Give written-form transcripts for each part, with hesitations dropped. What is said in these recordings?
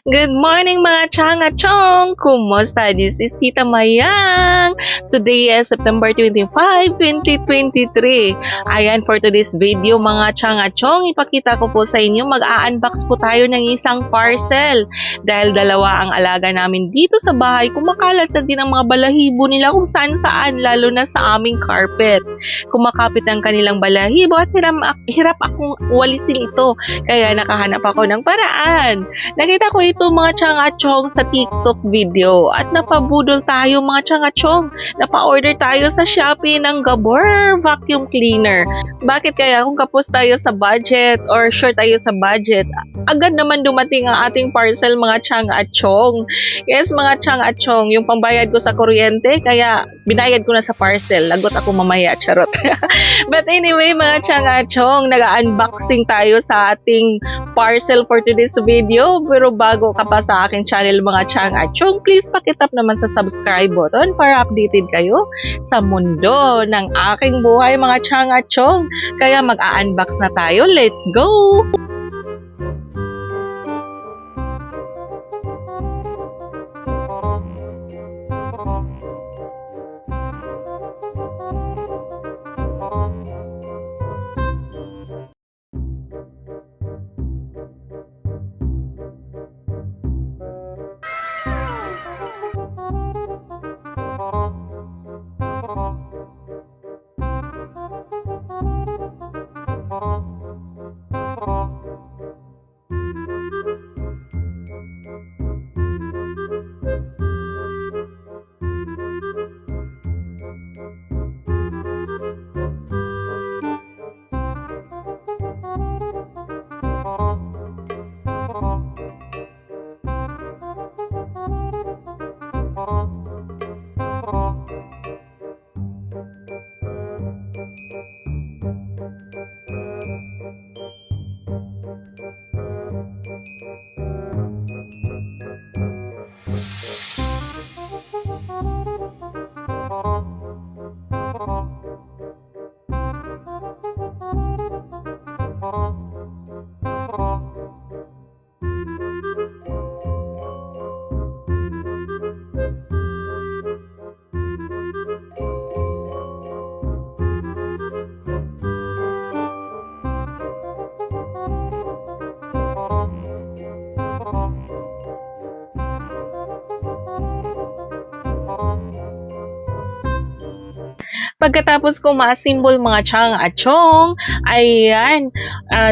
Good morning mga chang at chong! Kumusta? This is Tita Mayang. Today is September 25, 2023. Ayan, for today's video mga chang at chong, ipakita ko po sa inyo, mag-a-unbox po tayo ng isang parcel. Dahil dalawa ang alaga namin dito sa bahay, kumakalat na din ang mga balahibo nila kung saan-saan, lalo na sa aming carpet. Kumakapit ang kanilang balahibo at hirap akong walisin ito. Kaya nakahanap ako ng paraan. Nakita ko ito mga chang-achong sa TikTok video at napabudol tayo mga chang-achong. Napa-order tayo sa Shopee ng Gabor vacuum cleaner. Bakit kaya kung kapos tayo sa budget or short tayo sa budget, agad naman dumating ang ating parcel mga chang-achong. Yes mga chang-achong, yung pambayad ko sa kuryente kaya binayad ko na sa parcel. Lagot ako mamaya, charot. But anyway mga chang-achong, nag-unboxing tayo sa ating parcel for today's video. Pero bago ka pa sa aking channel mga chang-achong, please pakitap naman sa subscribe button para updated kayo sa mundo ng aking buhay mga chang-achong. Kaya mag-a-unbox na tayo. Let's go! Pagkatapos ko ma-assemble mga chang-achong, ayan,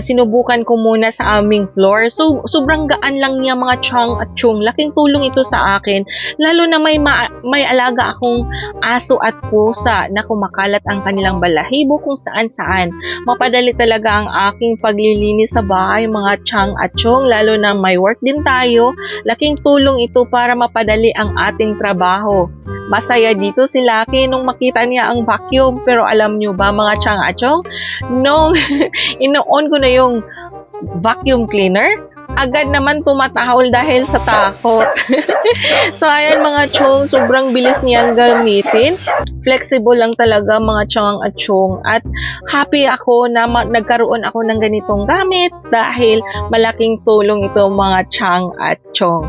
sinubukan ko muna sa aming floor. So, sobrang gaan lang niya mga chang-achong. Laking tulong ito sa akin. Lalo na may alaga akong aso at pusa na kumakalat ang kanilang balahibo kung saan-saan. Mapadali talaga ang aking paglilinis sa bahay mga chang-achong. Lalo na may work din tayo. Laking tulong ito para mapadali ang ating trabaho. Masaya dito si Lucky nung makita niya ang vacuum. Pero alam nyo ba mga chang-achong, nung ino-on ko na yung vacuum cleaner, agad naman tumatahol dahil sa takot. So ayan mga chong, sobrang bilis niyang gamitin. Flexible lang talaga mga chang-achong. At happy ako na nagkaroon ako ng ganitong gamit dahil malaking tulong ito mga chang-achong.